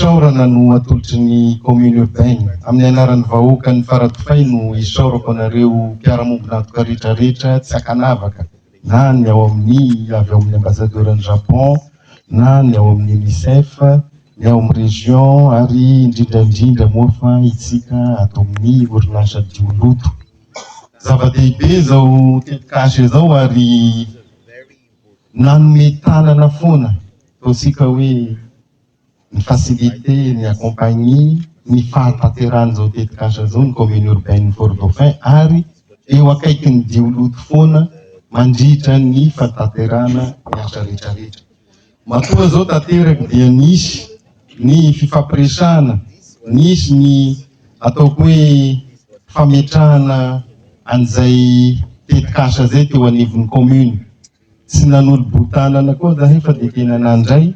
isaorana no atolotry ny commune urbaine. Amin'ny anaran'ny vahoaka ny Faradofay no isaorako anareo mpiara-mombonantoka rehetrarehetra tsy akanavaka, na ny ao amin'ny avy ao amin'ny ambassadeur ny Japon, na ny ao amin'ny UNICEF, ny ao amin'ny région, ary indrindrandrindra moa fa itsika ato amin'ny orinasa Dioloto. Zava-dehibe zao tetikasa zao ary nanome tanana foana tosika hoe ny facilité, ny accompagnie, ny fahatanterahana zao tetikasa zao ny commune urbaine Fort-Dauphin, ary eo akaikin'ny Dioloto foana mandritra ny fahatanterahana ny asa rehetrarehetra. Matoa zao tanteraka dia nisy ny fifampiresahana, nisy ny ataoko hoe fametrahana an'izay tetikasa zay teo anivon'ny commune. Tsy nanolo-botanana koa zahay fa dia tena nandray,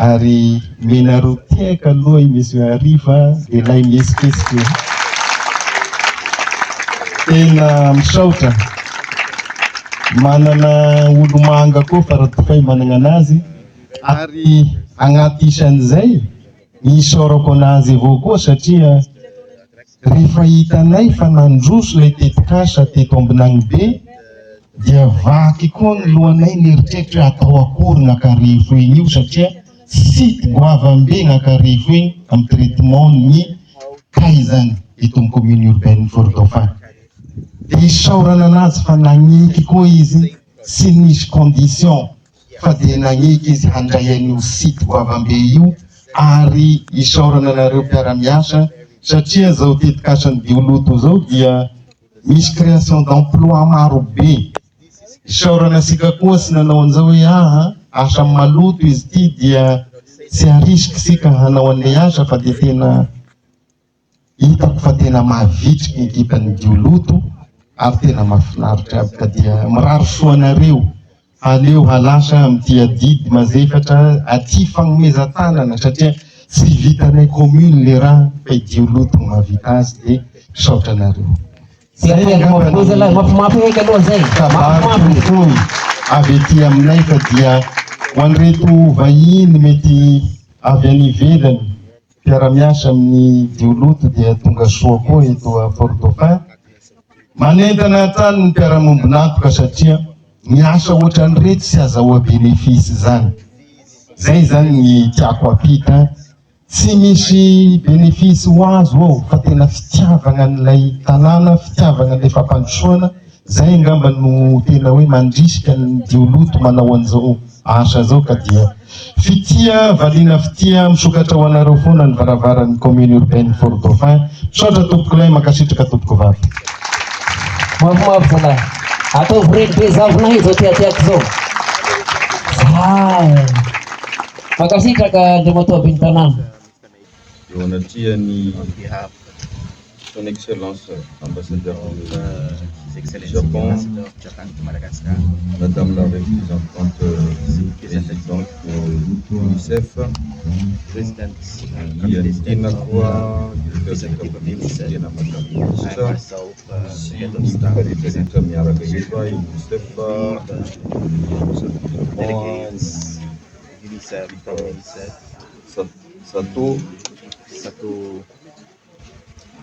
ary menareo tiaka aloha monsieur Arifa dia lay miesikesika tena misaotra. Manana olo manga koa Faradofay manana anazy, ary agnaty isan'izay isaorako anazy avao koa satria rehefa hitanay fa nandroso ilay tetikasa teto Ambinagny be dia vaky koa ny lohanay nieritreritra atao akory gn'akarefo eny io, satria site goavambe gn'akarefo eny amin'ny traitement ny kaizany eto amin'ny commune urbaine Fort-Dauphin. Dia isaorana anazy fa nagniky koa izy sy nisy condition fa dia nagniky izy handray an'io site goavambe io, ary isaorana anareo mpiara-miasa satria zao tetikasany Dioloto zao dia misy création d'emploi maro be. Isaorana sika koa sy nanao an'izao hoe asa maloto izy ty dia tsy arisika sika hanao an'ilay asa, fa dia tena hitako fa tena mahavitriky ekipan'ny Dioloto, ary tena mahafinaritra aby, ka dia mirary soanareo aleo halasa amin'ity adidy mazefatra aty fagnomezan-tanana, satria tsy vitanay commune le raha fa Dioloto no mahavita azy, dia misaotra anareo. Kabary avy ety aminay fa dia ho an'ireto vahiny mety avy any ivelany mpiara-miasa amin'ny Dioloto dia tonga soa koa eto a Fort-Dauphin. Manentana tany ny mpiara-mombonantoka satria ny asa ohatran'ireto tsy azahoa bénéfice zany. Zay zany ny tiako apita, tsy misy bénéfice ho azo ao fa tena fitiavana an'ilay tanàna, fitiavana an'ilay fampandrosoana. Zay angamba no tena hoe mandrisika ny Dioloto manao an'izao asa zao, ka dia fitia valina fitia misokatra ho anareo foana ny varavaran'ny commune urbaine Fort-Dauphin. Misaotra tompoko lay, makasitraka tompoko vavy. Mavomavo zalahy, ataovy reny be zavonay zao tiatiako zao. Makasitraka Andriamatoa-ben'ny tanàna. Eo anatrihan'ny son excellence ambassadeur du Japon, madame la représentante présidente de l'UNICEF, Iantina koa tena madame sy rehetrarehetra miaraka eto UNICEF, Sato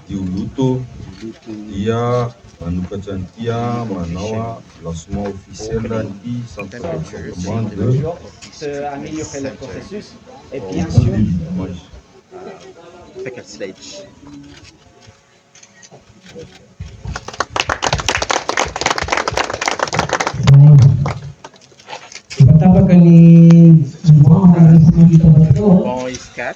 Dioloto dia manokatra an'ity manao lancement officiel ny centre de développement de améliorer le processus et bien sûr second stage. Tapos ni Bon is cat.